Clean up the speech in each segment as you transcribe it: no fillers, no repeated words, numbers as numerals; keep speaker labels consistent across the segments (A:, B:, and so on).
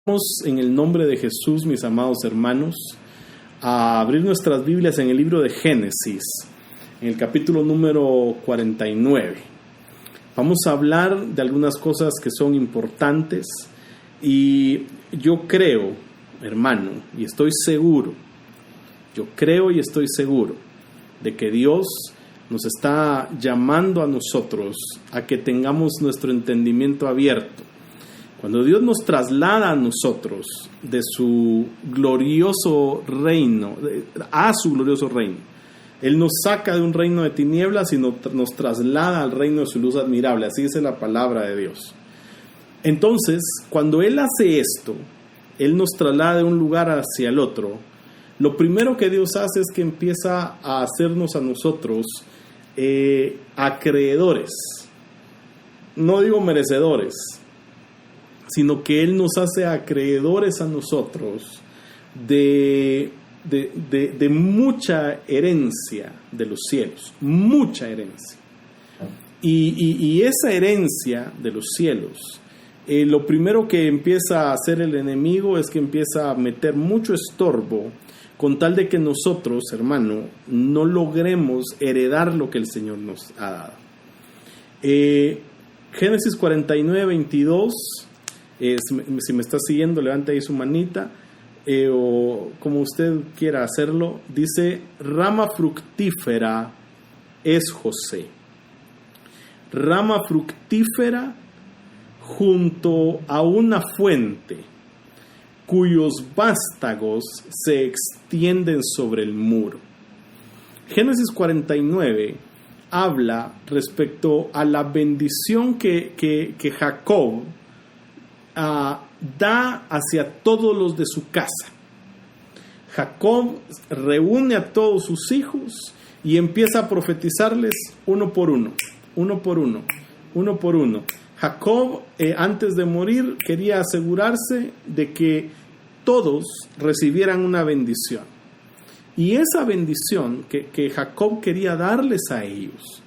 A: Vamos en el nombre de Jesús, mis amados hermanos, a abrir nuestras Biblias en el libro de Génesis, en el capítulo número 49. Vamos a hablar de algunas cosas que son importantes y yo creo, hermano, y estoy seguro de que Dios nos está llamando a nosotros a que tengamos nuestro entendimiento abierto. Cuando Dios nos traslada a nosotros de su glorioso reino, a su glorioso reino, Él nos saca de un reino de tinieblas y nos traslada al reino de su luz admirable. Así dice la palabra de Dios. Entonces, cuando Él hace esto, Él nos traslada de un lugar hacia el otro. Lo primero que Dios hace es que empieza a hacernos a nosotros acreedores. No digo merecedores, sino que Él nos hace acreedores a nosotros de mucha herencia de los cielos, mucha herencia. Y esa herencia de los cielos, lo primero que empieza a hacer el enemigo es que empieza a meter mucho estorbo con tal de que nosotros, hermano, no logremos heredar lo que el Señor nos ha dado. Génesis 49, 22... si me está siguiendo, levante ahí su manita, o como usted quiera hacerlo. Dice: rama fructífera es José. Rama fructífera junto a una fuente, cuyos vástagos se extienden sobre el muro. Génesis 49 habla respecto a la bendición que Jacob da hacia todos los de su casa. Jacob reúne a todos sus hijos y empieza a profetizarles uno por uno. Jacob, antes de morir, quería asegurarse de que todos recibieran una bendición. Y esa bendición que Jacob quería darles a ellos,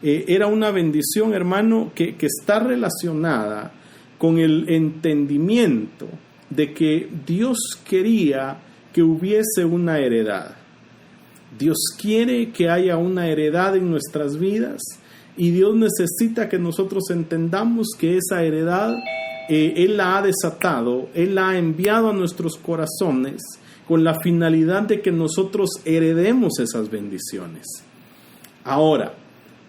A: era una bendición, hermano, que está relacionada con el entendimiento de que Dios quería que hubiese una heredad. Dios quiere que haya una heredad en nuestras vidas y Dios necesita que nosotros entendamos que esa heredad Él la ha desatado, Él la ha enviado a nuestros corazones con la finalidad de que nosotros heredemos esas bendiciones. Ahora,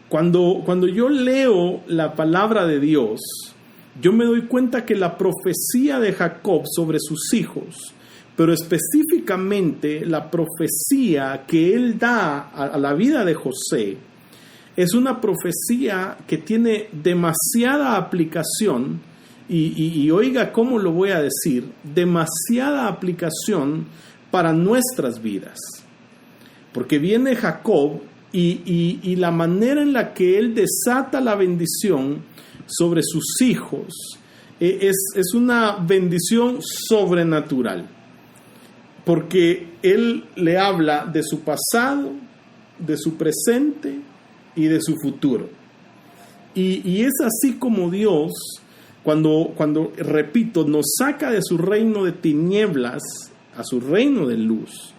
A: cuando yo leo la palabra de Dios, yo me doy cuenta que la profecía de Jacob sobre sus hijos, pero específicamente la profecía que él da a la vida de José, es una profecía que tiene demasiada aplicación, y oiga cómo lo voy a decir, demasiada aplicación para nuestras vidas. Porque viene Jacob y la manera en la que él desata la bendición sobre sus hijos es una bendición sobrenatural, porque él le habla de su pasado, de su presente y de su futuro. Y es así como Dios, cuando repito, nos saca de su reino de tinieblas a su reino de luz,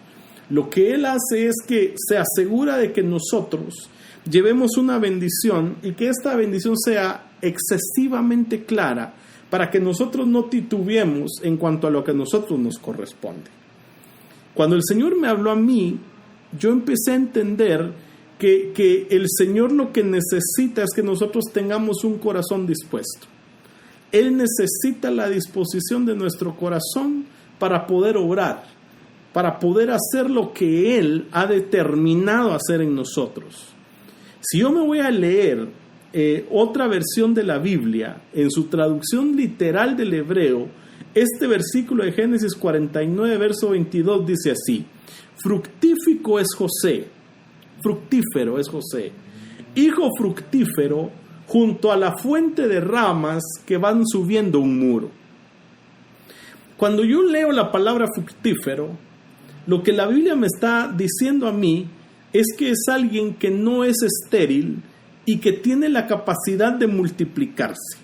A: lo que Él hace es que se asegura de que nosotros llevemos una bendición y que esta bendición sea excesivamente clara para que nosotros no titubeemos en cuanto a lo que a nosotros nos corresponde. Cuando el Señor me habló a mí, yo empecé a entender que el Señor lo que necesita es que nosotros tengamos un corazón dispuesto. Él necesita la disposición de nuestro corazón para poder obrar, para poder hacer lo que Él ha determinado hacer en nosotros. Si yo me voy a leer otra versión de la Biblia, en su traducción literal del hebreo, este versículo de Génesis 49, verso 22 dice así: fructífero es José, hijo fructífero junto a la fuente de ramas que van subiendo un muro. Cuando yo leo la palabra fructífero, lo que la Biblia me está diciendo a mí es que es alguien que no es estéril y que tiene la capacidad de multiplicarse.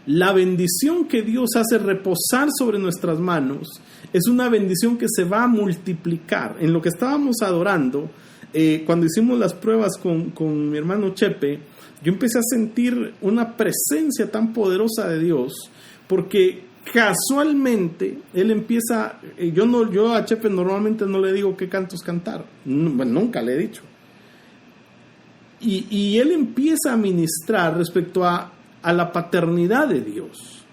A: La bendición que Dios hace reposar sobre nuestras manos es una bendición que se va a multiplicar. En lo que estábamos adorando, cuando hicimos las pruebas con mi hermano Chepe, yo empecé a sentir una presencia tan poderosa de Dios, porque casualmente él empieza, yo a Chepe normalmente no le digo qué cantos cantar, nunca le he dicho, y él empieza a ministrar respecto a la paternidad de Dios,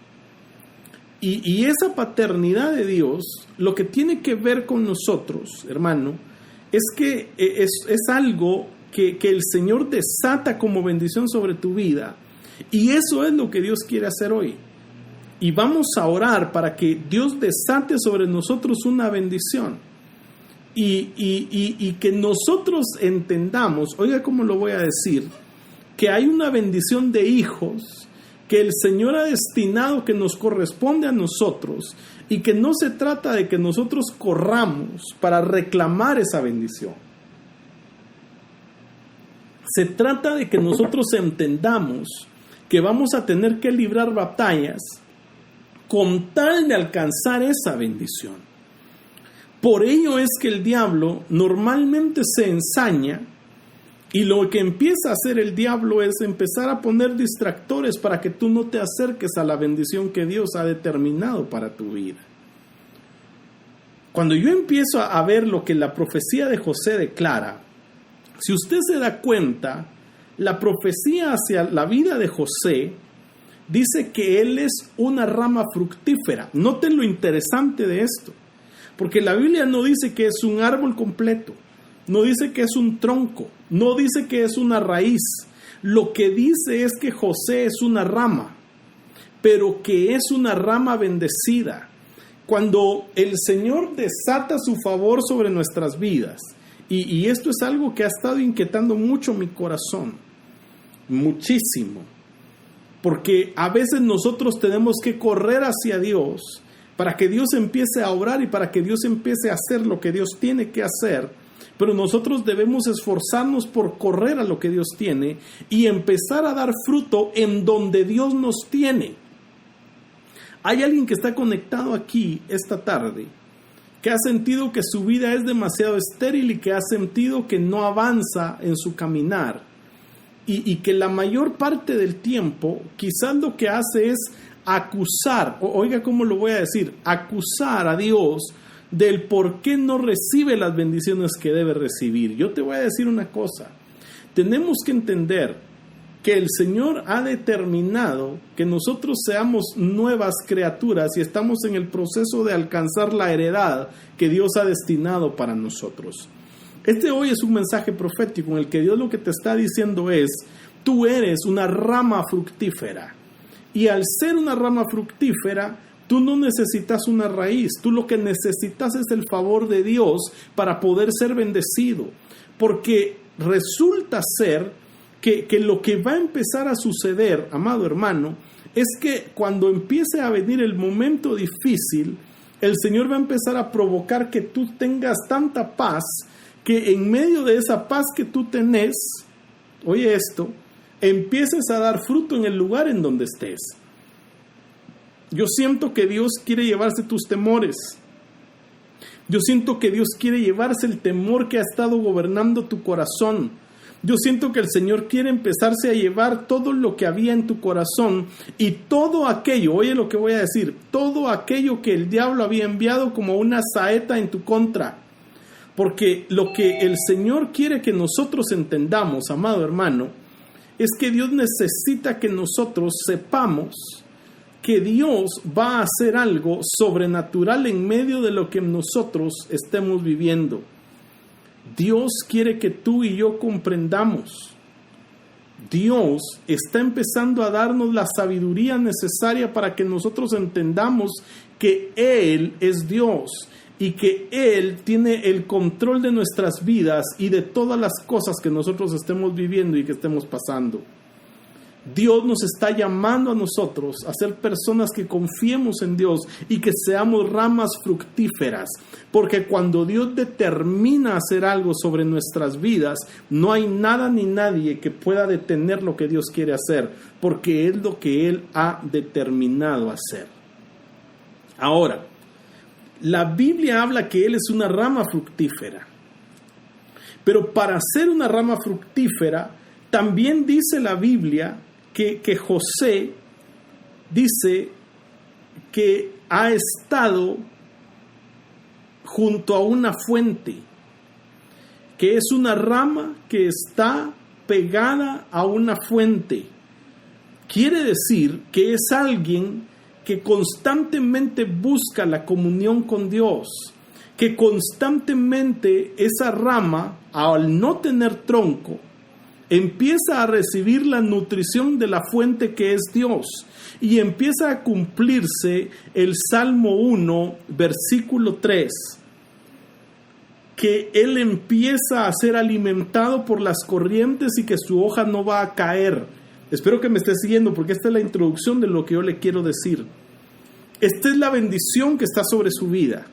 A: y esa paternidad de Dios, lo que tiene que ver con nosotros, hermano, es que es algo que el Señor desata como bendición sobre tu vida, y eso es lo que Dios quiere hacer hoy. Y vamos a orar para que Dios desate sobre nosotros una bendición. Y que nosotros entendamos, oiga cómo lo voy a decir, que hay una bendición de hijos que el Señor ha destinado, que nos corresponde a nosotros, y que no se trata de que nosotros corramos para reclamar esa bendición. Se trata de que nosotros entendamos que vamos a tener que librar batallas con tal de alcanzar esa bendición. Por ello es que el diablo normalmente se ensaña, y lo que empieza a hacer el diablo es empezar a poner distractores para que tú no te acerques a la bendición que Dios ha determinado para tu vida. Cuando yo empiezo a ver lo que la profecía de José declara, si usted se da cuenta, la profecía hacia la vida de José dice que él es una rama fructífera. Noten lo interesante de esto, porque la Biblia no dice que es un árbol completo, no dice que es un tronco, no dice que es una raíz. Lo que dice es que José es una rama, pero que es una rama bendecida. Cuando el Señor desata su favor sobre nuestras vidas, y esto es algo que ha estado inquietando mucho mi corazón, muchísimo, porque a veces nosotros tenemos que correr hacia Dios para que Dios empiece a obrar y para que Dios empiece a hacer lo que Dios tiene que hacer, pero nosotros debemos esforzarnos por correr a lo que Dios tiene y empezar a dar fruto en donde Dios nos tiene. Hay alguien que está conectado aquí esta tarde, que ha sentido que su vida es demasiado estéril y que ha sentido que no avanza en su caminar, y que la mayor parte del tiempo quizás lo que hace es acusar, oiga cómo lo voy a decir, acusar a Dios del por qué no recibe las bendiciones que debe recibir. Yo te voy a decir una cosa, tenemos que entender que el Señor ha determinado que nosotros seamos nuevas criaturas y estamos en el proceso de alcanzar la heredad que Dios ha destinado para nosotros. Este hoy es un mensaje profético en el que Dios lo que te está diciendo es: tú eres una rama fructífera, y al ser una rama fructífera, tú no necesitas una raíz, tú lo que necesitas es el favor de Dios para poder ser bendecido, porque resulta ser que lo que va a empezar a suceder, amado hermano, es que cuando empiece a venir el momento difícil, el Señor va a empezar a provocar que tú tengas tanta paz, que en medio de esa paz que tú tenés, oye esto, empieces a dar fruto en el lugar en donde estés. Yo siento que Dios quiere llevarse tus temores. Yo siento que Dios quiere llevarse el temor que ha estado gobernando tu corazón. Yo siento que el Señor quiere empezarse a llevar todo lo que había en tu corazón y todo aquello, oye lo que voy a decir, todo aquello que el diablo había enviado como una saeta en tu contra. Porque lo que el Señor quiere que nosotros entendamos, amado hermano, es que Dios necesita que nosotros sepamos que Dios va a hacer algo sobrenatural en medio de lo que nosotros estemos viviendo. Dios quiere que tú y yo comprendamos. Dios está empezando a darnos la sabiduría necesaria para que nosotros entendamos que Él es Dios y que Él tiene el control de nuestras vidas y de todas las cosas que nosotros estemos viviendo y que estemos pasando. Dios nos está llamando a nosotros a ser personas que confiemos en Dios y que seamos ramas fructíferas, porque cuando Dios determina hacer algo sobre nuestras vidas, no hay nada ni nadie que pueda detener lo que Dios quiere hacer, porque es lo que Él ha determinado hacer. Ahora, la Biblia habla que Él es una rama fructífera, pero para ser una rama fructífera, también dice la Biblia que José dice que ha estado junto a una fuente, que es una rama que está pegada a una fuente. Quiere decir que es alguien que constantemente busca la comunión con Dios, que constantemente esa rama, al no tener tronco, empieza a recibir la nutrición de la fuente que es Dios, y empieza a cumplirse el Salmo 1, versículo 3, que él empieza a ser alimentado por las corrientes y que su hoja no va a caer. Espero que me esté siguiendo, porque esta es la introducción de lo que yo le quiero decir. Esta es la bendición que está sobre su vida.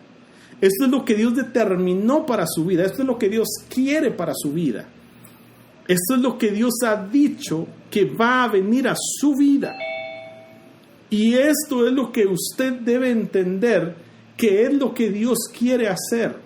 A: Esto es lo que Dios determinó para su vida. Esto es lo que Dios quiere para su vida. Esto es lo que Dios ha dicho que va a venir a su vida. Y esto es lo que usted debe entender, que es lo que Dios quiere hacer.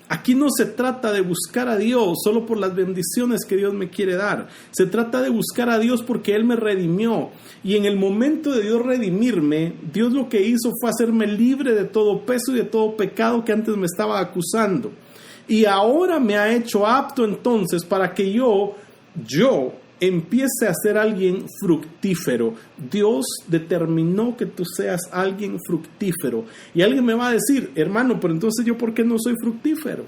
A: Aquí no se trata de buscar a Dios solo por las bendiciones que Dios me quiere dar. Se trata de buscar a Dios porque Él me redimió. Y en el momento de Dios redimirme, Dios lo que hizo fue hacerme libre de todo peso y de todo pecado que antes me estaba acusando. Y ahora me ha hecho apto entonces para que yo empiece a ser alguien fructífero. Dios determinó que tú seas alguien fructífero. Y alguien me va a decir, hermano, pero entonces yo ¿por qué no soy fructífero?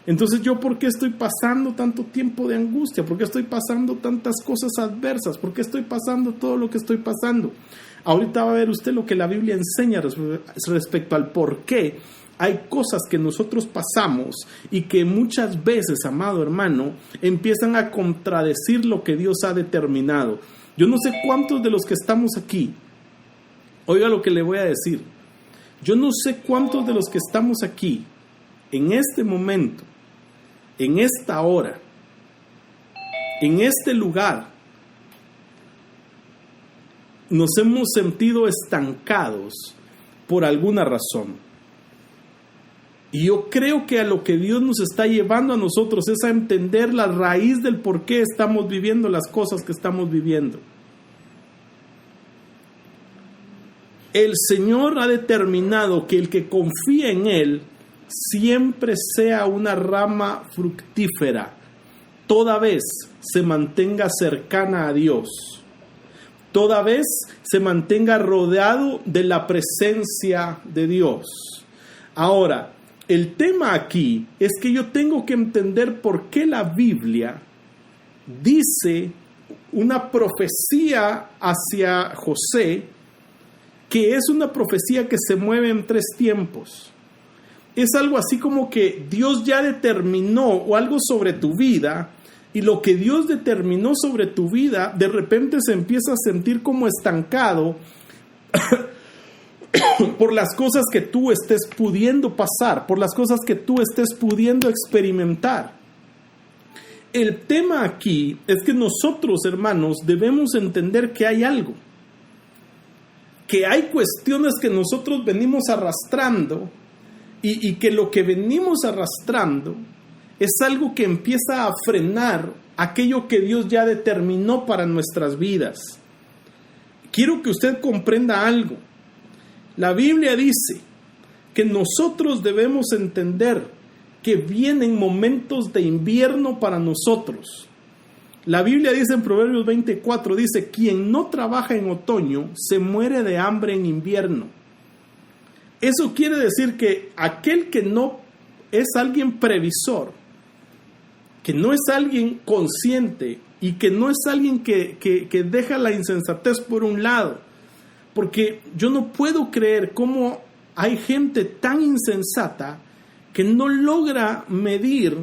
A: Entonces yo ¿por qué estoy pasando tanto tiempo de angustia? ¿Por qué estoy pasando tantas cosas adversas? ¿Por qué estoy pasando todo lo que estoy pasando? Ahorita va a ver usted lo que la Biblia enseña respecto al por qué hay cosas que nosotros pasamos y que muchas veces, amado hermano, empiezan a contradecir lo que Dios ha determinado. Yo no sé cuántos de los que estamos aquí, oiga lo que le voy a decir, yo no sé cuántos de los que estamos aquí, en este momento, en esta hora, en este lugar, nos hemos sentido estancados por alguna razón. Y yo creo que a lo que Dios nos está llevando a nosotros es a entender la raíz del por qué estamos viviendo las cosas que estamos viviendo. El Señor ha determinado que el que confía en Él siempre sea una rama fructífera, toda vez se mantenga cercana a Dios, toda vez se mantenga rodeado de la presencia de Dios. Ahora, el tema aquí es que yo tengo que entender por qué la Biblia dice una profecía hacia José, que es una profecía que se mueve en 3 tiempos. Es algo así como que Dios ya determinó o algo sobre tu vida, y lo que Dios determinó sobre tu vida de repente se empieza a sentir como estancado por las cosas que tú estés pudiendo pasar, por las cosas que tú estés pudiendo experimentar. El tema aquí es que nosotros, hermanos, debemos entender que hay algo, que hay cuestiones que nosotros venimos arrastrando y que lo que venimos arrastrando es algo que empieza a frenar aquello que Dios ya determinó para nuestras vidas. Quiero que usted comprenda algo. La Biblia dice que nosotros debemos entender que vienen momentos de invierno para nosotros. La Biblia dice en Proverbios 24, dice, quien no trabaja en otoño se muere de hambre en invierno. Eso quiere decir que aquel que no es alguien previsor, que no es alguien consciente y que no es alguien que deja la insensatez por un lado, porque yo no puedo creer cómo hay gente tan insensata que no logra medir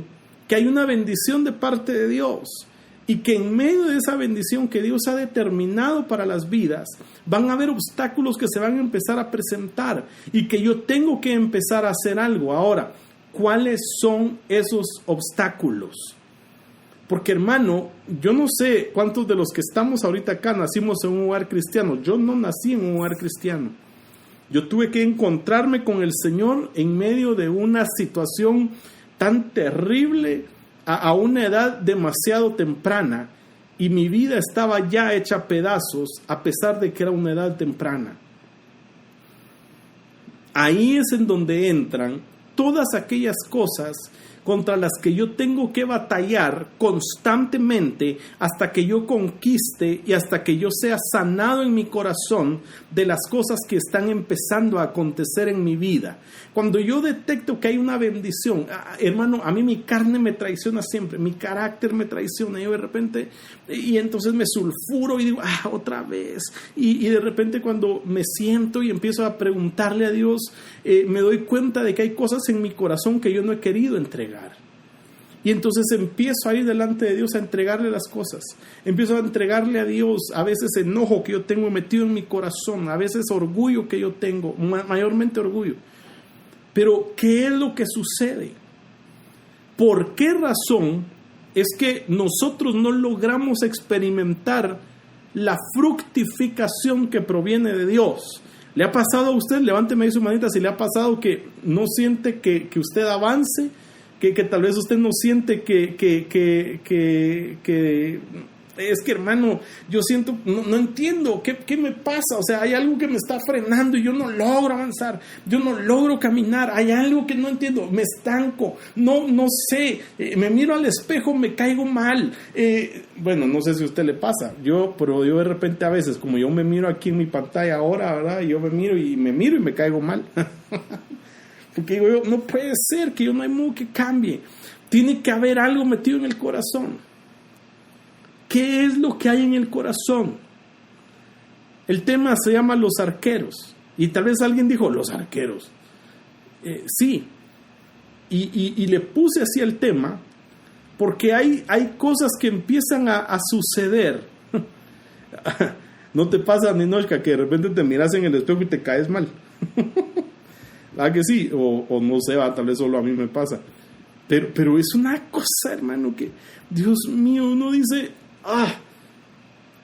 A: que hay una bendición de parte de Dios. Y que en medio de esa bendición que Dios ha determinado para las vidas, van a haber obstáculos que se van a empezar a presentar y que yo tengo que empezar a hacer algo. Ahora, ¿cuáles son esos obstáculos? Porque, hermano, yo no sé cuántos de los que estamos ahorita acá nacimos en un hogar cristiano. Yo no nací en un hogar cristiano. Yo tuve que encontrarme con el Señor en medio de una situación tan terrible a una edad demasiado temprana, y mi vida estaba ya hecha a pedazos a pesar de que era una edad temprana. Ahí es en donde entran todas aquellas cosas contra las que yo tengo que batallar constantemente hasta que yo conquiste y hasta que yo sea sanado en mi corazón de las cosas que están empezando a acontecer en mi vida. Cuando yo detecto que hay una bendición, hermano, a mí mi carne me traiciona siempre, mi carácter me traiciona, yo de repente, y entonces me sulfuro y digo, otra vez, y de repente cuando me siento y empiezo a preguntarle a Dios, me doy cuenta de que hay cosas en mi corazón que yo no he querido entregar. Y entonces empiezo a ir delante de Dios a entregarle las cosas. Empiezo a entregarle a Dios a veces enojo que yo tengo metido en mi corazón, a veces orgullo que yo tengo, mayormente orgullo. Pero, ¿qué es lo que sucede? ¿Por qué razón es que nosotros no logramos experimentar la fructificación que proviene de Dios? ¿Le ha pasado a usted? Levánteme ahí su manita si le ha pasado que no siente que usted avance, que tal vez usted no siente que es que, hermano, yo siento, no entiendo, ¿qué me pasa? O sea, hay algo que me está frenando y yo no logro avanzar, yo no logro caminar, hay algo que no entiendo, me estanco, no sé, me miro al espejo, me caigo mal. Bueno, no sé si a usted le pasa, pero yo de repente a veces, como yo me miro aquí en mi pantalla ahora, ¿verdad? Yo me miro y me caigo mal. Porque digo yo, no puede ser que yo no hay modo que cambie. Tiene que haber algo metido en el corazón. ¿Qué es lo que hay en el corazón? El tema se llama los arqueros. Y tal vez alguien dijo, los arqueros. Sí. Y le puse así el tema porque hay cosas que empiezan a suceder. ¿No te pasa, Ninochka, que de repente te miras en el espejo y te caes mal? ¿Ah, que sí? O no sé, tal vez solo a mí me pasa. Pero es una cosa, hermano, que, Dios mío, uno dice,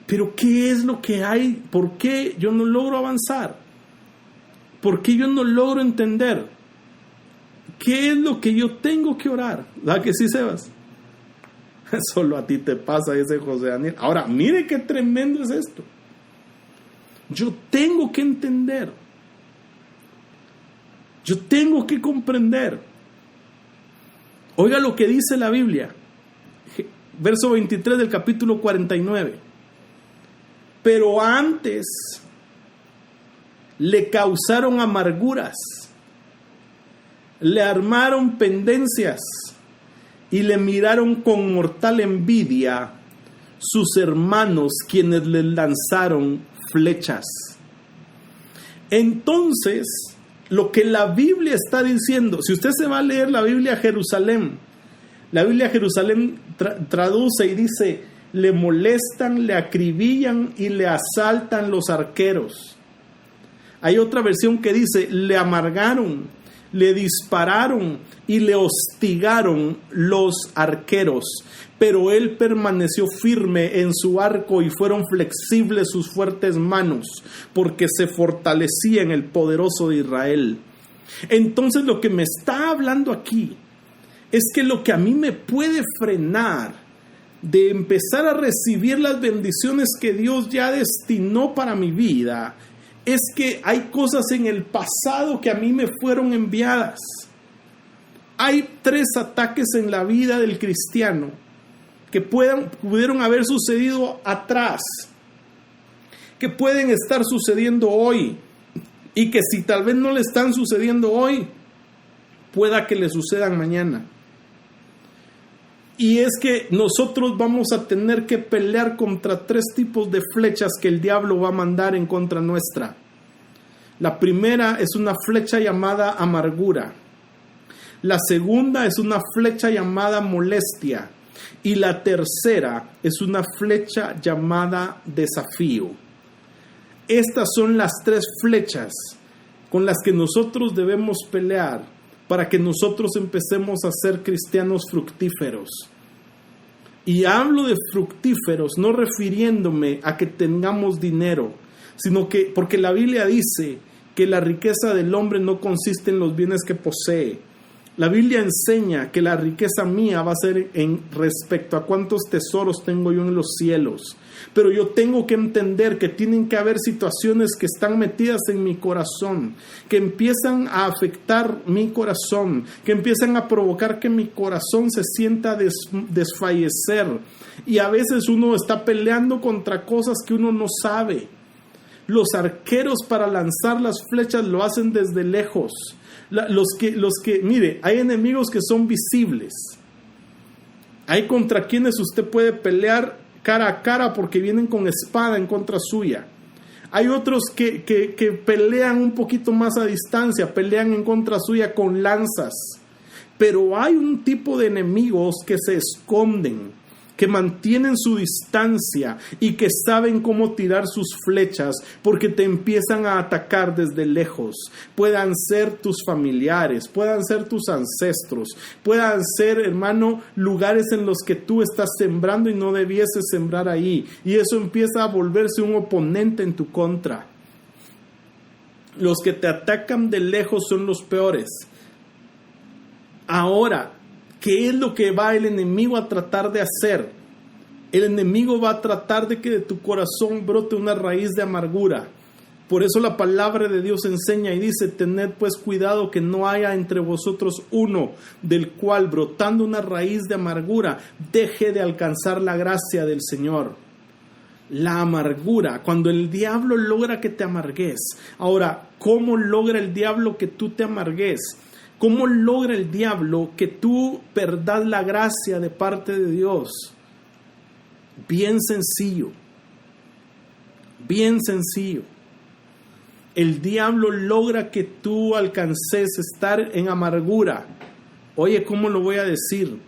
A: pero ¿qué es lo que hay? ¿Por qué yo no logro avanzar? ¿Por qué yo no logro entender? ¿Qué es lo que yo tengo que orar? ¿Ah, que sí, Sebas? Solo a ti te pasa ese José Daniel. Ahora, mire qué tremendo es esto. Yo tengo que entender. Yo tengo que comprender. Oiga lo que dice la Biblia. Verso 23 del capítulo 49. Pero antes le causaron amarguras, le armaron pendencias y le miraron con mortal envidia sus hermanos, quienes le lanzaron flechas. Entonces, lo que la Biblia está diciendo, si usted se va a leer la Biblia Jerusalén traduce y dice, le molestan, le acribillan y le asaltan los arqueros. Hay otra versión que dice, le amargaron, le dispararon y le hostigaron los arqueros, pero él permaneció firme en su arco y fueron flexibles sus fuertes manos, porque se fortalecía en el poderoso de Israel. Entonces lo que me está hablando aquí es que lo que a mí me puede frenar de empezar a recibir las bendiciones que Dios ya destinó para mi vida es que hay cosas en el pasado que a mí me fueron enviadas. Hay 3 ataques en la vida del cristiano que pudieron haber sucedido atrás, que pueden estar sucediendo hoy, y que si tal vez no le están sucediendo hoy, pueda que le sucedan mañana. Y es que nosotros vamos a tener que pelear contra 3 tipos de flechas que el diablo va a mandar en contra nuestra. La primera es una flecha llamada amargura. La segunda es una flecha llamada molestia. Y la tercera es una flecha llamada desafío. Estas son las 3 flechas con las que nosotros debemos pelear para que nosotros empecemos a ser cristianos fructíferos. Y hablo de fructíferos no refiriéndome a que tengamos dinero, sino que porque la Biblia dice que la riqueza del hombre no consiste en los bienes que posee. La Biblia enseña que la riqueza mía va a ser en respecto a cuántos tesoros tengo yo en los cielos. Pero yo tengo que entender que tienen que haber situaciones que están metidas en mi corazón, que empiezan a afectar mi corazón, que empiezan a provocar que mi corazón se sienta desfallecer. Y a veces uno está peleando contra cosas que uno no sabe. Los arqueros para lanzar las flechas lo hacen desde lejos. Mire, hay enemigos que son visibles. Hay contra quienes usted puede pelear cara a cara porque vienen con espada en contra suya. Hay otros que pelean un poquito más a distancia, pelean en contra suya con lanzas. Pero hay un tipo de enemigos que se esconden, que mantienen su distancia y que saben cómo tirar sus flechas porque te empiezan a atacar desde lejos. Puedan ser tus familiares, puedan ser tus ancestros, puedan ser, hermano, lugares en los que tú estás sembrando y no debieses sembrar ahí. Y eso empieza a volverse un oponente en tu contra. Los que te atacan de lejos son los peores. Ahora, ¿qué es lo que va el enemigo a tratar de hacer? El enemigo va a tratar de que de tu corazón brote una raíz de amargura. Por eso la palabra de Dios enseña y dice: tened pues cuidado que no haya entre vosotros uno del cual brotando una raíz de amargura deje de alcanzar la gracia del Señor. La amargura, cuando el diablo logra que te amargues. Ahora, ¿cómo logra el diablo que tú te amargues? ¿Cómo logra el diablo que tú perdas la gracia de parte de Dios? Bien sencillo. Bien sencillo. El diablo logra que tú alcances estar en amargura. Oye, ¿cómo lo voy a decir?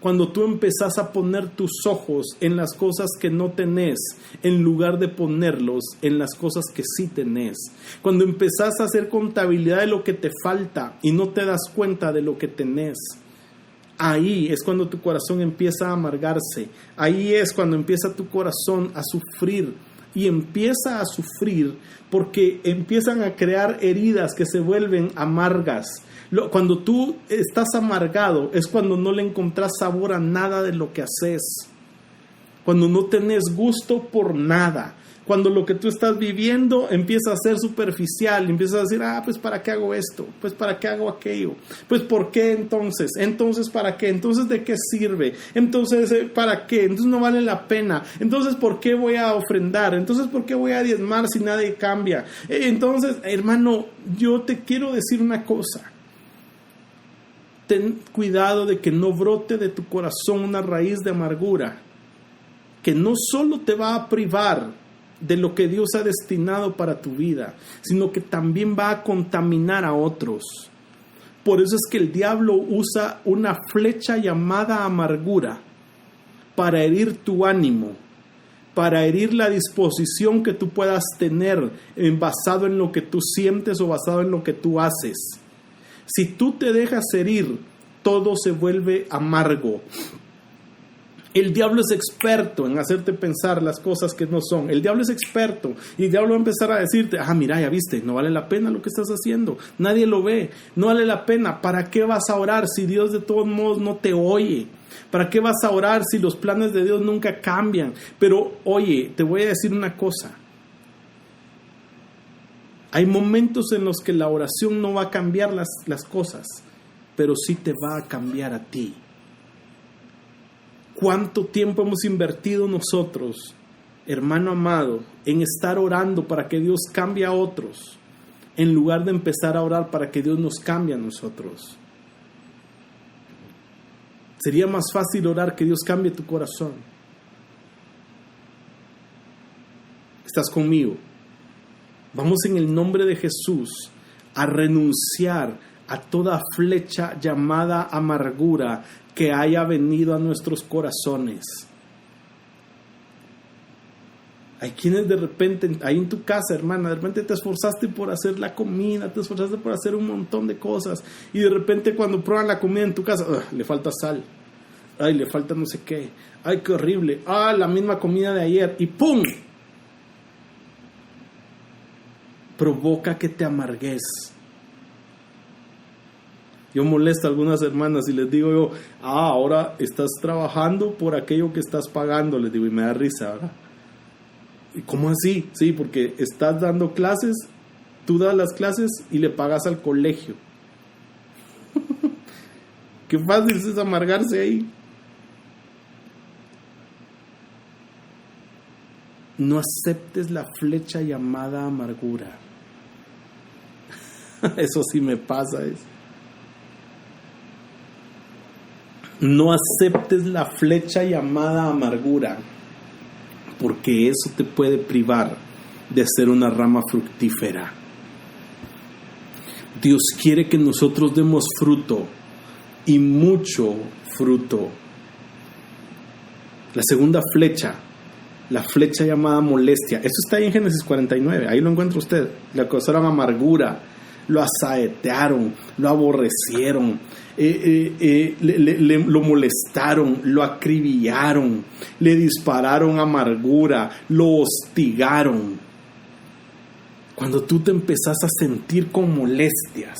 A: Cuando tú empezás a poner tus ojos en las cosas que no tenés, en lugar de ponerlos en las cosas que sí tenés. Cuando empezás a hacer contabilidad de lo que te falta y no te das cuenta de lo que tenés. Ahí es cuando tu corazón empieza a amargarse. Ahí es cuando empieza tu corazón a sufrir. Y empieza a sufrir porque empiezan a crear heridas que se vuelven amargas. Cuando tú estás amargado es cuando no le encontrás sabor a nada de lo que haces. Cuando no tenés gusto por nada. Cuando lo que tú estás viviendo empieza a ser superficial. Empiezas a decir, pues ¿para qué hago esto? Pues ¿para qué hago aquello? Pues ¿por qué entonces? Entonces ¿para qué? Entonces ¿de qué sirve? Entonces ¿para qué? Entonces no vale la pena. Entonces ¿por qué voy a ofrendar? Entonces ¿por qué voy a diezmar si nadie cambia? Entonces, hermano, yo te quiero decir una cosa. Ten cuidado de que no brote de tu corazón una raíz de amargura que no solo te va a privar de lo que Dios ha destinado para tu vida, sino que también va a contaminar a otros. Por eso es que el diablo usa una flecha llamada amargura para herir tu ánimo, para herir la disposición que tú puedas tener basado en lo que tú sientes o basado en lo que tú haces. Si tú te dejas herir, todo se vuelve amargo. El diablo es experto en hacerte pensar las cosas que no son. El diablo es experto y el diablo va a empezar a decirte, mira, ya viste, no vale la pena lo que estás haciendo. Nadie lo ve, no vale la pena. ¿Para qué vas a orar si Dios de todos modos no te oye? ¿Para qué vas a orar si los planes de Dios nunca cambian? Pero oye, te voy a decir una cosa. Hay momentos en los que la oración no va a cambiar las cosas, pero sí te va a cambiar a ti. ¿Cuánto tiempo hemos invertido nosotros, hermano amado, en estar orando para que Dios cambie a otros, en lugar de empezar a orar para que Dios nos cambie a nosotros? Sería más fácil orar que Dios cambie tu corazón. ¿Estás conmigo? Vamos en el nombre de Jesús a renunciar a toda flecha llamada amargura que haya venido a nuestros corazones. Hay quienes de repente, ahí en tu casa, hermana, de repente te esforzaste por hacer la comida, te esforzaste por hacer un montón de cosas, y de repente cuando prueban la comida en tu casa, le falta sal, ay, le falta no sé qué, ay, qué horrible, la misma comida de ayer, y ¡pum! Provoca que te amargues. Yo molesto a algunas hermanas y les digo yo, ahora estás trabajando por aquello que estás pagando, les digo, y me da risa, ¿verdad? ¿Y cómo así? Sí, porque estás dando clases, tú das las clases y le pagas al colegio. Qué fácil es amargarse ahí. No aceptes la flecha llamada amargura. Eso sí me pasa. No aceptes la flecha llamada amargura, porque eso te puede privar de ser una rama fructífera. Dios quiere que nosotros demos fruto, y mucho fruto. La segunda flecha, la flecha llamada molestia. Eso está ahí en Génesis 49, ahí lo encuentra usted. Le causaron amargura, lo asaetearon, lo aborrecieron, lo molestaron, lo acribillaron, le dispararon amargura, lo hostigaron. Cuando tú te empezás a sentir con molestias,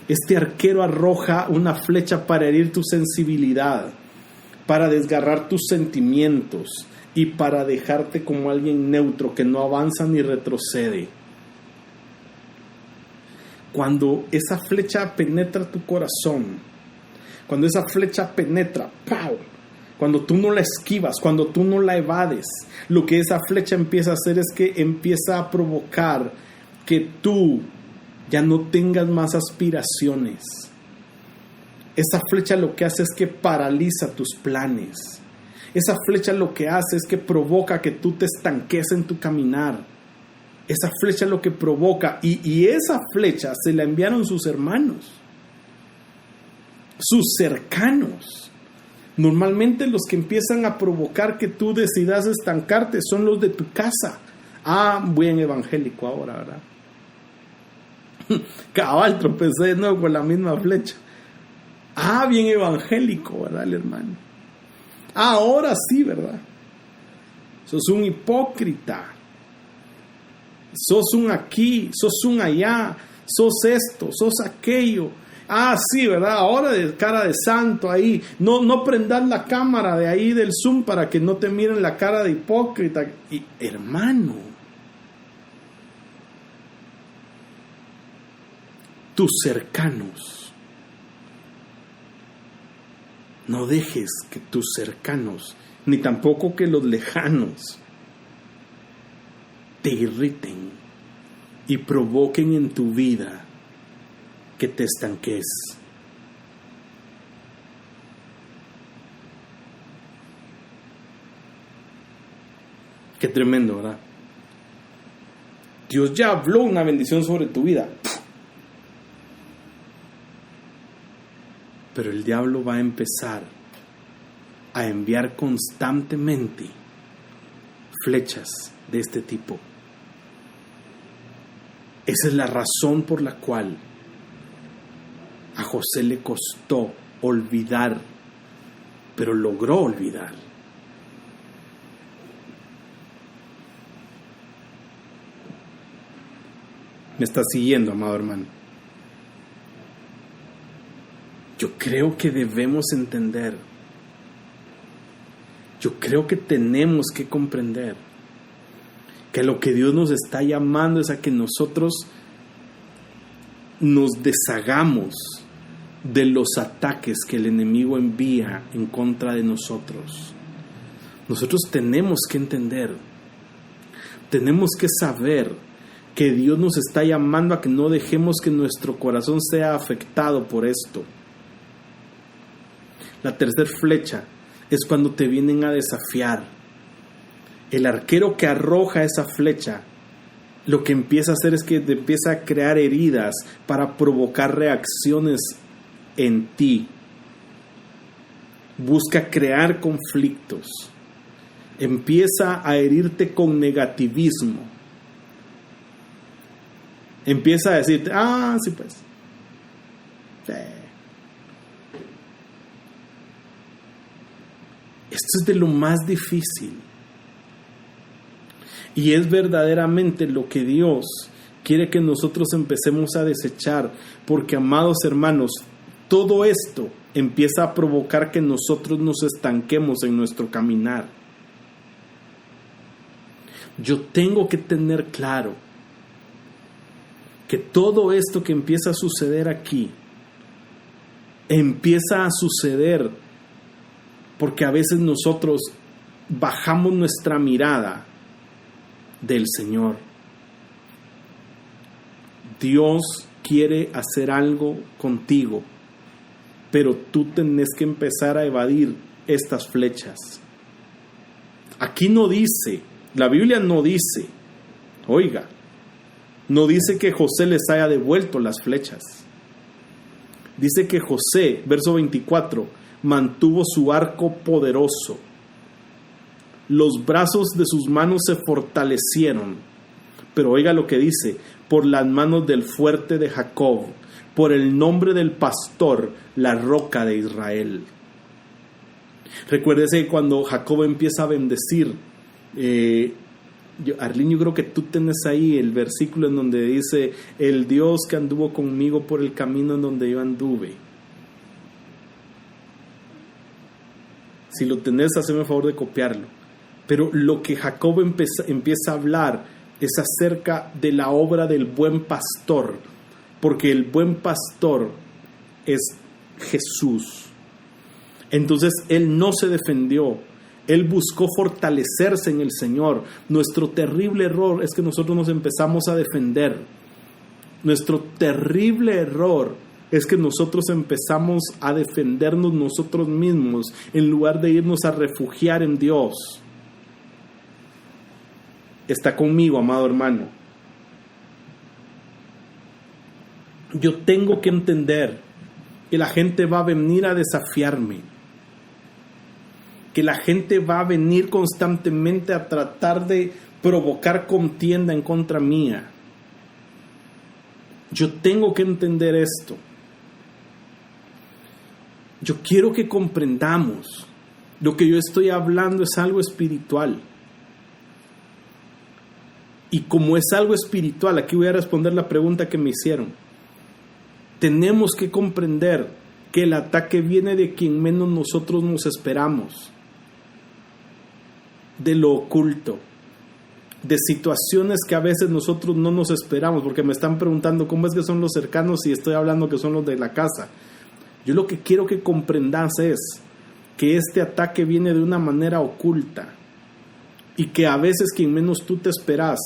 A: este arquero arroja una flecha para herir tu sensibilidad, para desgarrar tus sentimientos y para dejarte como alguien neutro que no avanza ni retrocede. Cuando esa flecha penetra tu corazón, cuando esa flecha penetra, ¡pau!, cuando tú no la esquivas, cuando tú no la evades, lo que esa flecha empieza a hacer es que empieza a provocar que tú ya no tengas más aspiraciones. Esa flecha lo que hace es que paraliza tus planes. Esa flecha lo que hace es que provoca que tú te estanques en tu caminar. Esa flecha lo que provoca, y esa flecha se la enviaron sus hermanos, sus cercanos. Normalmente los que empiezan a provocar que tú decidas estancarte son los de tu casa. Buen evangélico ahora, ¿verdad? Cabal, tropecé de nuevo con la misma flecha. Bien evangélico, ¿verdad, el hermano? Ahora sí, ¿verdad? Sos un hipócrita. Sos un aquí, sos un allá, sos esto, sos aquello. Sí, ¿verdad? Ahora de cara de santo ahí. No prendas la cámara de ahí del Zoom para que no te miren la cara de hipócrita. Y, hermano, tus cercanos, no dejes que tus cercanos, ni tampoco que los lejanos, te irriten y provoquen en tu vida que te estanques. Qué tremendo, ¿verdad? Dios ya habló una bendición sobre tu vida, pero el diablo va a empezar a enviar constantemente flechas de este tipo. Esa es la razón por la cual a José le costó olvidar, pero logró olvidar. ¿Me estás siguiendo, amado hermano? Yo creo que debemos entender. Yo creo que tenemos que comprender que lo que Dios nos está llamando es a que nosotros nos deshagamos de los ataques que el enemigo envía en contra de nosotros. Nosotros tenemos que entender, tenemos que saber que Dios nos está llamando a que no dejemos que nuestro corazón sea afectado por esto. La tercera flecha es cuando te vienen a desafiar. El arquero que arroja esa flecha lo que empieza a hacer es que te empieza a crear heridas para provocar reacciones en ti. Busca crear conflictos. Empieza a herirte con negativismo. Empieza a decirte, sí pues. Sí. Esto es de lo más difícil. Y es verdaderamente lo que Dios quiere que nosotros empecemos a desechar. Porque, amados hermanos, todo esto empieza a provocar que nosotros nos estanquemos en nuestro caminar. Yo tengo que tener claro que todo esto que empieza a suceder aquí, empieza a suceder porque a veces nosotros bajamos nuestra mirada del Señor. Dios quiere hacer algo contigo, pero tú tenés que empezar a evadir estas flechas. Aquí no dice, la Biblia no dice, oiga, no dice que José les haya devuelto las flechas. Dice que José, verso 24, mantuvo su arco poderoso. Los brazos de sus manos se fortalecieron. Pero oiga lo que dice, por las manos del fuerte de Jacob, por el nombre del pastor, la roca de Israel. Recuérdese que cuando Jacob empieza a bendecir, Arlene, yo creo que tú tienes ahí el versículo en donde dice, el Dios que anduvo conmigo por el camino en donde yo anduve. Si lo tenés, hazme el favor de copiarlo. Pero lo que Jacob empieza a hablar es acerca de la obra del buen pastor, porque el buen pastor es Jesús. Entonces él no se defendió, él buscó fortalecerse en el Señor. Nuestro terrible error es que nosotros nos empezamos a defender. Nuestro terrible error es que nosotros empezamos a defendernos nosotros mismos en lugar de irnos a refugiar en Dios. Está conmigo, amado hermano. Yo tengo que entender que la gente va a venir a desafiarme, que la gente va a venir constantemente a tratar de provocar contienda en contra mía. Yo tengo que entender esto. Yo quiero que comprendamos, lo que yo estoy hablando es algo espiritual. Y como es algo espiritual, aquí voy a responder la pregunta que me hicieron. Tenemos que comprender que el ataque viene de quien menos nosotros nos esperamos, de lo oculto, de situaciones que a veces nosotros no nos esperamos, porque me están preguntando cómo es que son los cercanos y estoy hablando que son los de la casa. Yo lo que quiero que comprendas es que este ataque viene de una manera oculta y que a veces quien menos tú te esperas,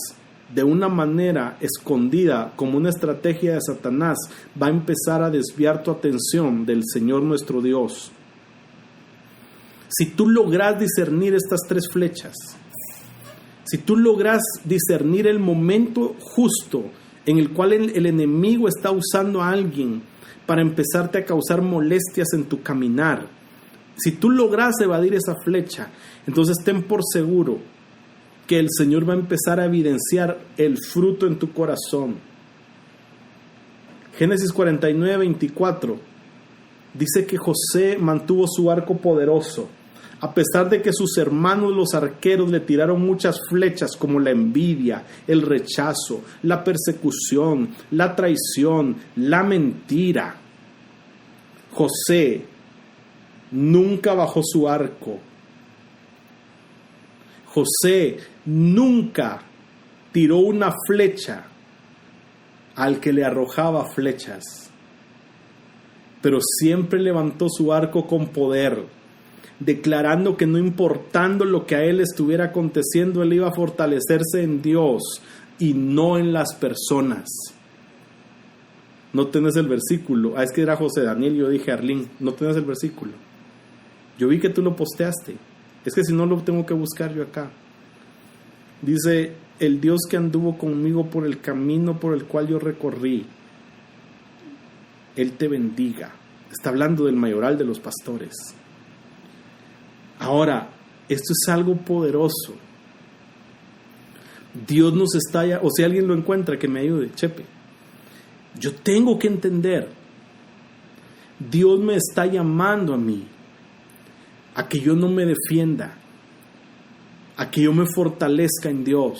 A: de una manera escondida, como una estrategia de Satanás, va a empezar a desviar tu atención del Señor nuestro Dios. Si tú logras discernir estas tres flechas, si tú logras discernir el momento justo en el cual el enemigo está usando a alguien para empezarte a causar molestias en tu caminar, si tú logras evadir esa flecha, entonces ten por seguro que el Señor va a empezar a evidenciar el fruto en tu corazón. Génesis 49:24 dice que José mantuvo su arco poderoso, a pesar de que sus hermanos los arqueros le tiraron muchas flechas como la envidia, el rechazo, la persecución, la traición, la mentira. José nunca bajó su arco. José nunca tiró una flecha al que le arrojaba flechas, pero siempre levantó su arco con poder, declarando que no importando lo que a él estuviera aconteciendo, él iba a fortalecerse en Dios y no en las personas. No tenés el versículo. Es que era José Daniel, yo dije Arlene, no tenés el versículo. Yo vi que tú lo posteaste. Es que si no lo tengo que buscar yo acá. Dice el Dios que anduvo conmigo por el camino por el cual yo recorrí, Él te bendiga. Está hablando del mayoral de los pastores. Ahora, esto es algo poderoso. Dios nos está, o si alguien lo encuentra, que me ayude, Chepe. Yo tengo que entender, Dios me está llamando a mí, a que yo no me defienda, a que yo me fortalezca en Dios.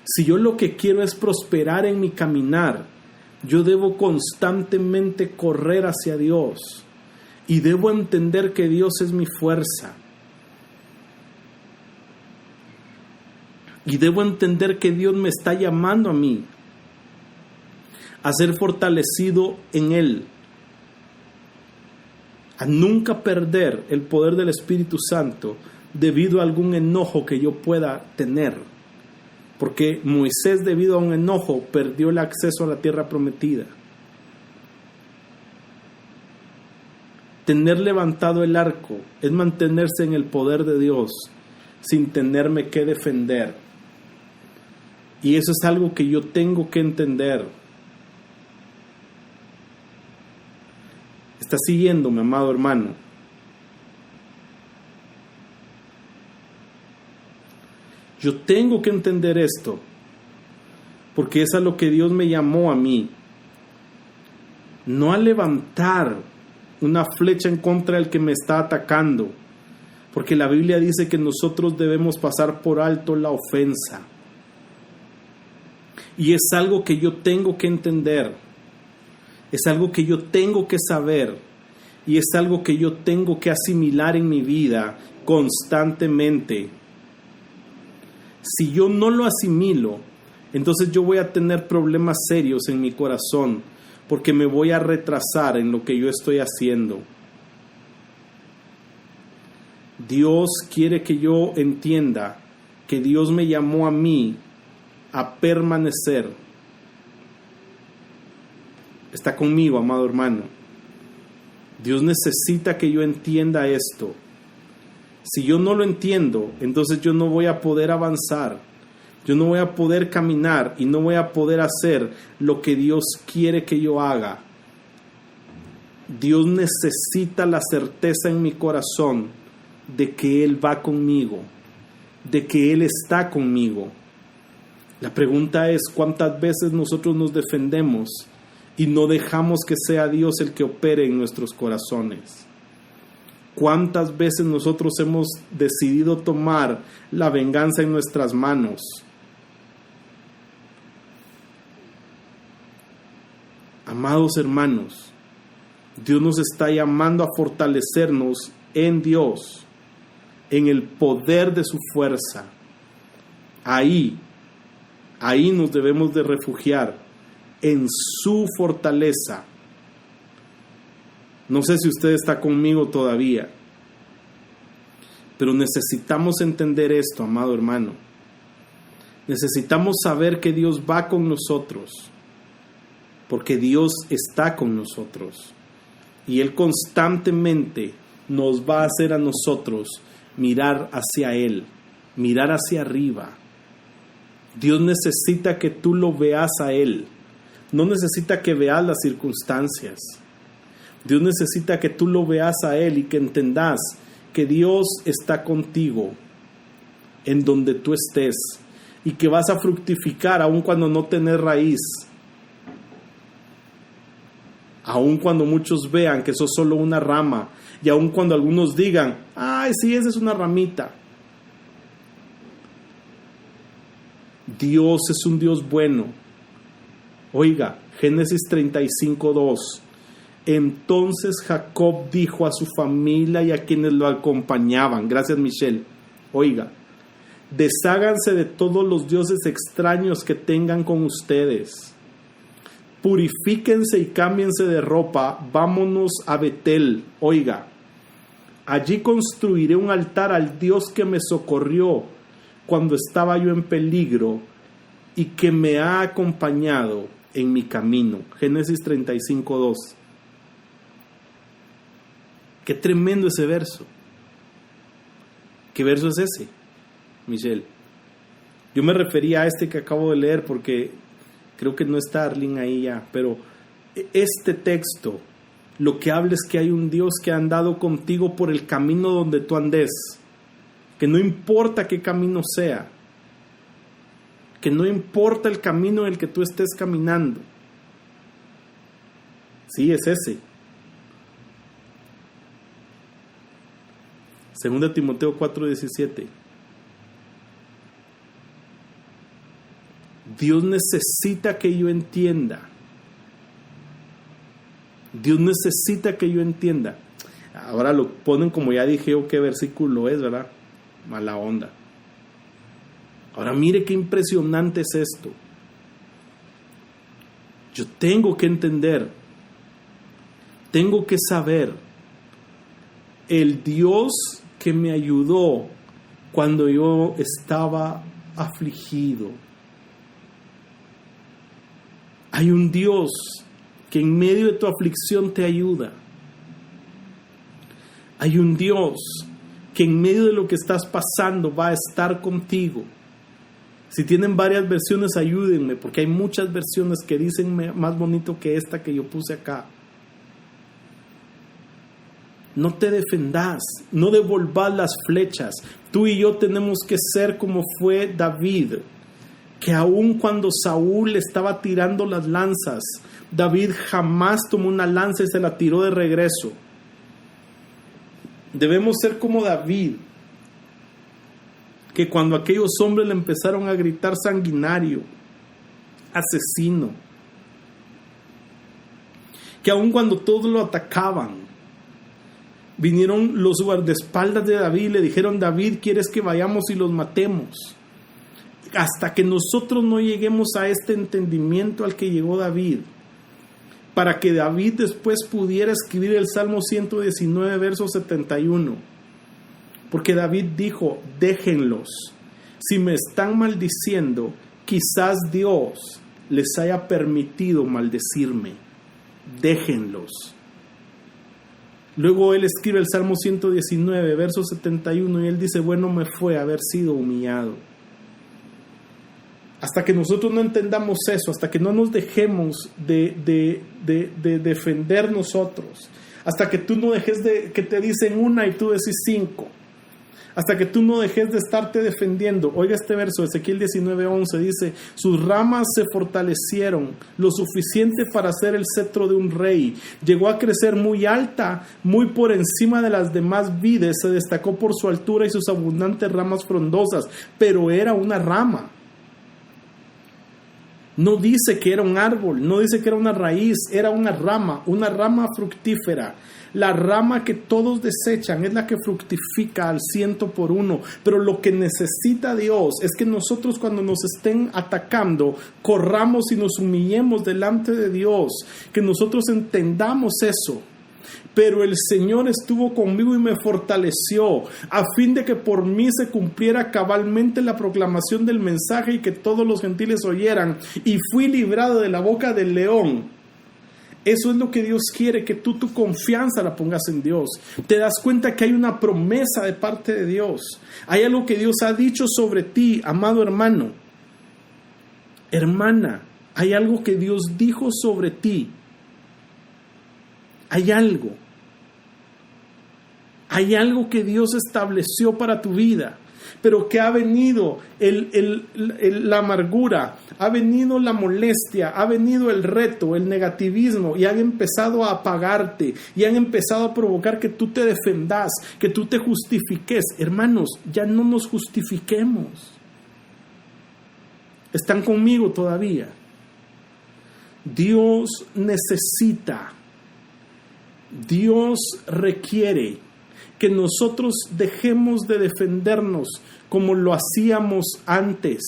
A: Si yo lo que quiero es prosperar en mi caminar, yo debo constantemente correr hacia Dios y debo entender que Dios es mi fuerza. Y debo entender que Dios me está llamando a mí a ser fortalecido en Él, a nunca perder el poder del Espíritu Santo debido a algún enojo que yo pueda tener. Porque Moisés, debido a un enojo, perdió el acceso a la tierra prometida. Tener levantado el arco es mantenerse en el poder de Dios sin tenerme que defender. Y eso es algo que yo tengo que entender. ¿Estás siguiéndome, amado hermano? Yo tengo que entender esto, porque es a lo que Dios me llamó a mí. No a levantar una flecha en contra del que me está atacando, porque la Biblia dice que nosotros debemos pasar por alto la ofensa. Y es algo que yo tengo que entender, es algo que yo tengo que saber, y es algo que yo tengo que asimilar en mi vida constantemente. Si yo no lo asimilo, entonces yo voy a tener problemas serios en mi corazón, porque me voy a retrasar en lo que yo estoy haciendo. Dios quiere que yo entienda que Dios me llamó a mí a permanecer. Está conmigo, amado hermano. Dios necesita que yo entienda esto. Si yo no lo entiendo, entonces yo no voy a poder avanzar. Yo no voy a poder caminar y no voy a poder hacer lo que Dios quiere que yo haga. Dios necesita la certeza en mi corazón de que Él va conmigo, de que Él está conmigo. La pregunta es, ¿cuántas veces nosotros nos defendemos y no dejamos que sea Dios el que opere en nuestros corazones? ¿Cuántas veces nosotros hemos decidido tomar la venganza en nuestras manos? Amados hermanos, Dios nos está llamando a fortalecernos en Dios, en el poder de su fuerza. Ahí nos debemos de refugiar, en su fortaleza. No sé si usted está conmigo todavía, pero necesitamos entender esto, amado hermano. Necesitamos saber que Dios va con nosotros, porque Dios está con nosotros. Y Él constantemente nos va a hacer a nosotros mirar hacia Él, mirar hacia arriba. Dios necesita que tú lo veas a Él. No necesita que veas las circunstancias. Dios necesita que tú lo veas a Él y que entendas que Dios está contigo en donde tú estés y que vas a fructificar aun cuando no tenés raíz, aun cuando muchos vean que sos solo una rama y aun cuando algunos digan, ay, sí, esa es una ramita. Dios es un Dios bueno. Oiga, Génesis 35:2. Entonces Jacob dijo a su familia y a quienes lo acompañaban, gracias Michelle, oiga, desháganse de todos los dioses extraños que tengan con ustedes, purifíquense y cámbiense de ropa, vámonos a Betel, oiga, allí construiré un altar al Dios que me socorrió cuando estaba yo en peligro y que me ha acompañado en mi camino. Génesis 35:2. Qué tremendo ese verso. ¿Qué verso es ese, Michelle? Yo me refería a este que acabo de leer porque creo que no está Arlene ahí ya, pero este texto lo que habla es que hay un Dios que ha andado contigo por el camino donde tú andes, que no importa qué camino sea, que no importa el camino en el que tú estés caminando. Sí, es ese. 2 Timoteo 4:17. Dios necesita que yo entienda. Dios necesita que yo entienda. Ahora lo ponen como ya dije yo qué versículo es, ¿verdad? Mala onda. Ahora mire qué impresionante es esto. Yo tengo que entender, tengo que saber, el Dios que me ayudó cuando yo estaba afligido. Hay un Dios que en medio de tu aflicción te ayuda. Hay un Dios que en medio de lo que estás pasando va a estar contigo. Si tienen varias versiones, ayúdenme, porque hay muchas versiones que dicen más bonito que esta que yo puse acá. No te defendas, no devolvas las flechas. Tú y yo tenemos que ser como fue David, que aun cuando Saúl estaba tirando las lanzas, David jamás tomó una lanza y se la tiró de regreso. Debemos ser como David, que cuando aquellos hombres le empezaron a gritar sanguinario, asesino, que aun cuando todos lo atacaban, vinieron los guardaespaldas de David y le dijeron: David, ¿quieres que vayamos y los matemos? Hasta que nosotros no lleguemos a este entendimiento al que llegó David, para que David después pudiera escribir el Salmo 119, verso 71. Porque David dijo: déjenlos, si me están maldiciendo, quizás Dios les haya permitido maldecirme, déjenlos. Luego él escribe el Salmo 119, verso 71, y él dice: bueno me fue haber sido humillado. Hasta que nosotros no entendamos eso, hasta que no nos dejemos de defender nosotros, hasta que tú no dejes de que te dicen una y tú decís 5, hasta que tú no dejes de estarte defendiendo. Oiga este verso, Ezequiel 19:11 dice: sus ramas se fortalecieron lo suficiente para ser el cetro de un rey. Llegó a crecer muy alta, muy por encima de las demás vides. Se destacó por su altura y sus abundantes ramas frondosas, pero era una rama. No dice que era un árbol, no dice que era una raíz, era una rama fructífera. La rama que todos desechan es la que fructifica al 100%. Pero lo que necesita Dios es que nosotros, cuando nos estén atacando, corramos y nos humillemos delante de Dios, que nosotros entendamos eso. Pero el Señor estuvo conmigo y me fortaleció, a fin de que por mí se cumpliera cabalmente la proclamación del mensaje y que todos los gentiles oyeran. Y fui librado de la boca del león. Eso es lo que Dios quiere, que tú tu confianza la pongas en Dios. Te das cuenta que hay una promesa de parte de Dios. Hay algo que Dios ha dicho sobre ti, amado hermano, hermana. Hay algo que Dios dijo sobre ti. Hay algo que Dios estableció para tu vida, pero que ha venido la amargura, ha venido la molestia, ha venido el reto, el negativismo, y han empezado a apagarte, y han empezado a provocar que tú te defendas, que tú te justifiques. Hermanos, ya no nos justifiquemos. ¿Están conmigo todavía? Dios necesita, Dios requiere que nosotros dejemos de defendernos como lo hacíamos antes,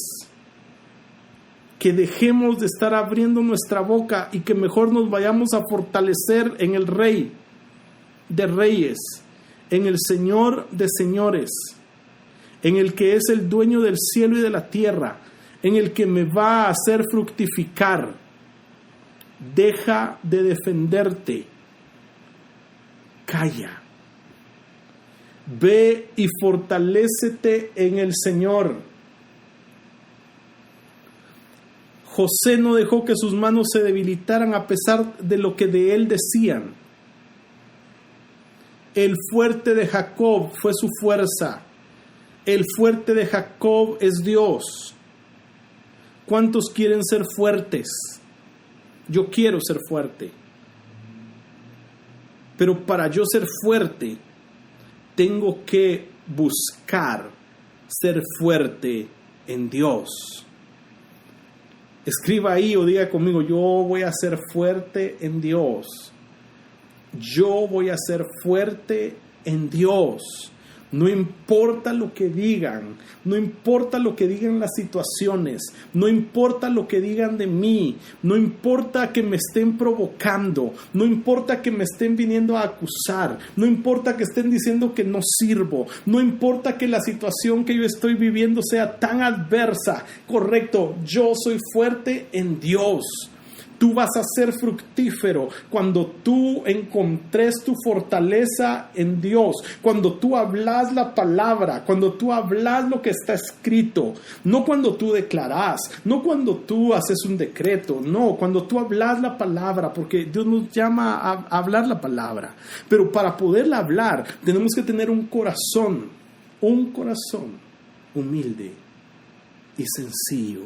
A: que dejemos de estar abriendo nuestra boca y que mejor nos vayamos a fortalecer en el Rey de Reyes, en el Señor de Señores, en el que es el dueño del cielo y de la tierra, en el que me va a hacer fructificar. Deja de defenderte. Calla. Ve y fortalécete en el Señor. José no dejó que sus manos se debilitaran a pesar de lo que de él decían. El fuerte de Jacob fue su fuerza. El fuerte de Jacob es Dios. ¿Cuántos quieren ser fuertes? Yo quiero ser fuerte. Pero para yo ser fuerte, tengo que buscar ser fuerte en Dios. Escriba ahí o diga conmigo, yo voy a ser fuerte en Dios. Yo voy a ser fuerte en Dios. No importa lo que digan, no importa lo que digan las situaciones, no importa lo que digan de mí, no importa que me estén provocando, no importa que me estén viniendo a acusar, no importa que estén diciendo que no sirvo, no importa que la situación que yo estoy viviendo sea tan adversa. Correcto, yo soy fuerte en Dios. Tú vas a ser fructífero cuando tú encontres tu fortaleza en Dios, cuando tú hablas la palabra, cuando tú hablas lo que está escrito, no cuando tú declaras, no cuando tú haces un decreto, no, cuando tú hablas la palabra, porque Dios nos llama a hablar la palabra. Pero para poderla hablar tenemos que tener un corazón humilde y sencillo.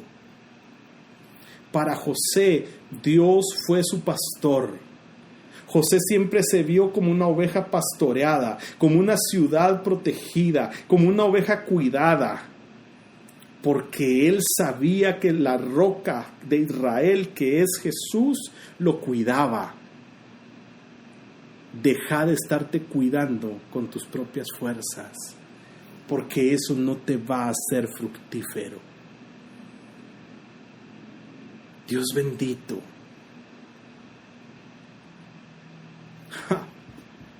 A: Para José, Dios fue su pastor. José siempre se vio como una oveja pastoreada, como una ciudad protegida, como una oveja cuidada, porque él sabía que la roca de Israel, que es Jesús, lo cuidaba. Deja de estarte cuidando con tus propias fuerzas, porque eso no te va a hacer fructífero. Dios bendito.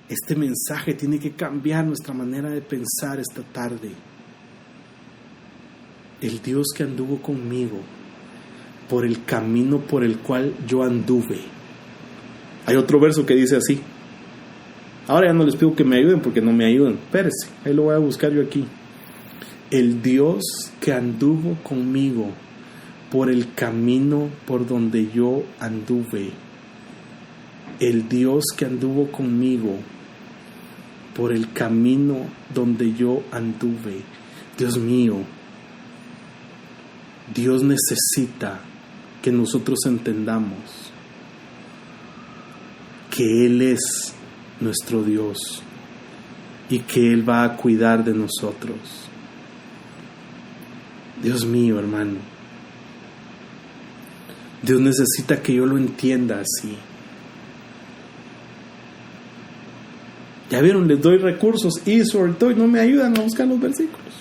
A: Este mensaje tiene que cambiar nuestra manera de pensar esta tarde. El Dios que anduvo conmigo por el camino por el cual yo anduve. Hay otro verso que dice así. Ahora ya no les pido que me ayuden porque no me ayudan. Espérense, ahí lo voy a buscar yo aquí. El Dios que anduvo conmigo por el camino por donde yo anduve. El Dios que anduvo conmigo por el camino donde yo anduve. Dios mío, Dios necesita que nosotros entendamos que Él es nuestro Dios y que Él va a cuidar de nosotros. Dios mío, hermano. Dios necesita que yo lo entienda así. Ya vieron, les doy recursos y sobre todo no me ayudan a buscar los versículos.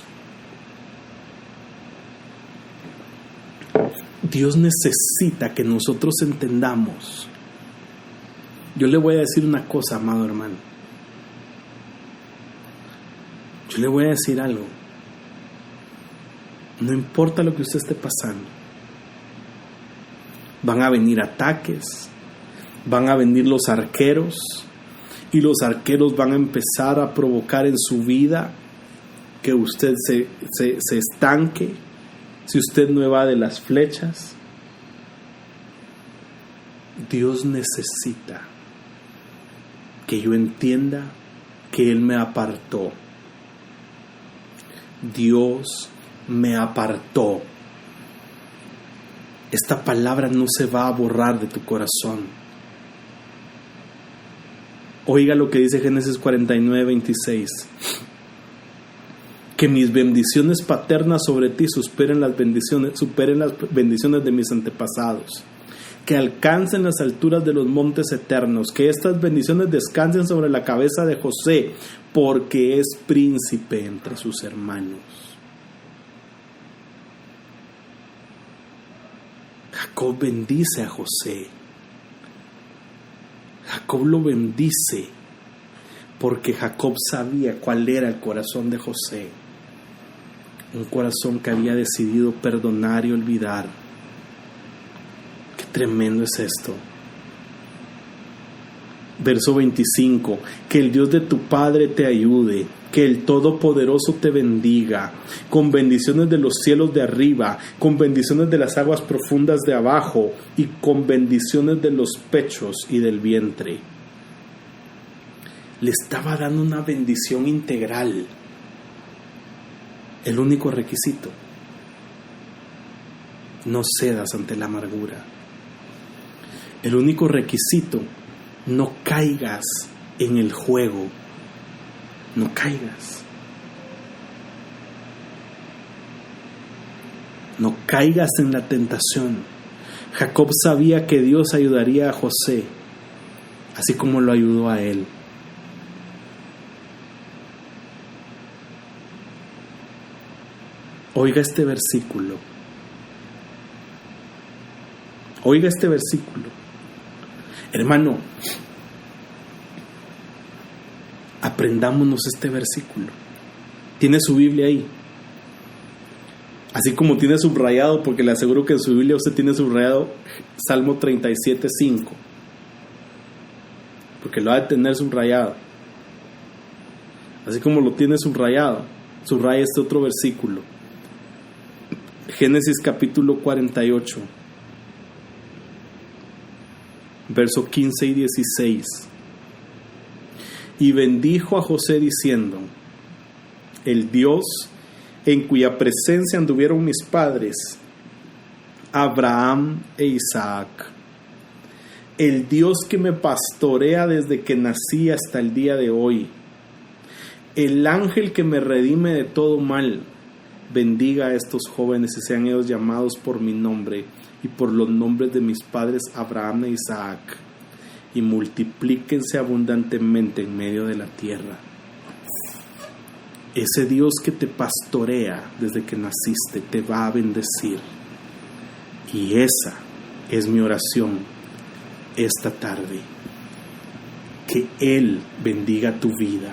A: Dios necesita que nosotros entendamos. Yo le voy a decir una cosa, amado hermano. Yo le voy a decir algo. No importa lo que usted esté pasando. Van a venir ataques, van a venir los arqueros, y los arqueros van a empezar a provocar en su vida que usted se estanque, si usted no evade las flechas. Dios necesita que yo entienda que Él me apartó. Dios me apartó. Esta palabra no se va a borrar de tu corazón. Oiga lo que dice Génesis 49:26. Que mis bendiciones paternas sobre ti superen las bendiciones de mis antepasados. Que alcancen las alturas de los montes eternos. Que estas bendiciones descansen sobre la cabeza de José, porque es príncipe entre sus hermanos. Jacob bendice a José. Jacob lo bendice porque Jacob sabía cuál era el corazón de José. Un corazón que había decidido perdonar y olvidar. Qué tremendo es esto. Verso 25, que el Dios de tu Padre te ayude, que el Todopoderoso te bendiga, con bendiciones de los cielos de arriba, con bendiciones de las aguas profundas de abajo y con bendiciones de los pechos y del vientre. Le estaba dando una bendición integral. El único requisito: no cedas ante la amargura. El único requisito: no caigas en el juego. No caigas. No caigas en la tentación. Jacob sabía que Dios ayudaría a José, así como lo ayudó a él. Oiga este versículo. Oiga este versículo. Hermano, aprendámonos este versículo. ¿Tiene su Biblia ahí? Así como tiene subrayado, porque le aseguro que en su Biblia usted tiene subrayado Salmo 37:5. Porque lo ha de tener subrayado. Así como lo tiene subrayado, subraya este otro versículo. Génesis capítulo 48. Verso 15 y 16. Y bendijo a José diciendo: el Dios en cuya presencia anduvieron mis padres, Abraham e Isaac, el Dios que me pastorea desde que nací hasta el día de hoy, el ángel que me redime de todo mal, bendiga a estos jóvenes y sean ellos llamados por mi nombre y por los nombres de mis padres Abraham e Isaac, y multiplíquense abundantemente en medio de la tierra. Ese Dios que te pastorea desde que naciste te va a bendecir. Y esa es mi oración esta tarde. Que Él bendiga tu vida.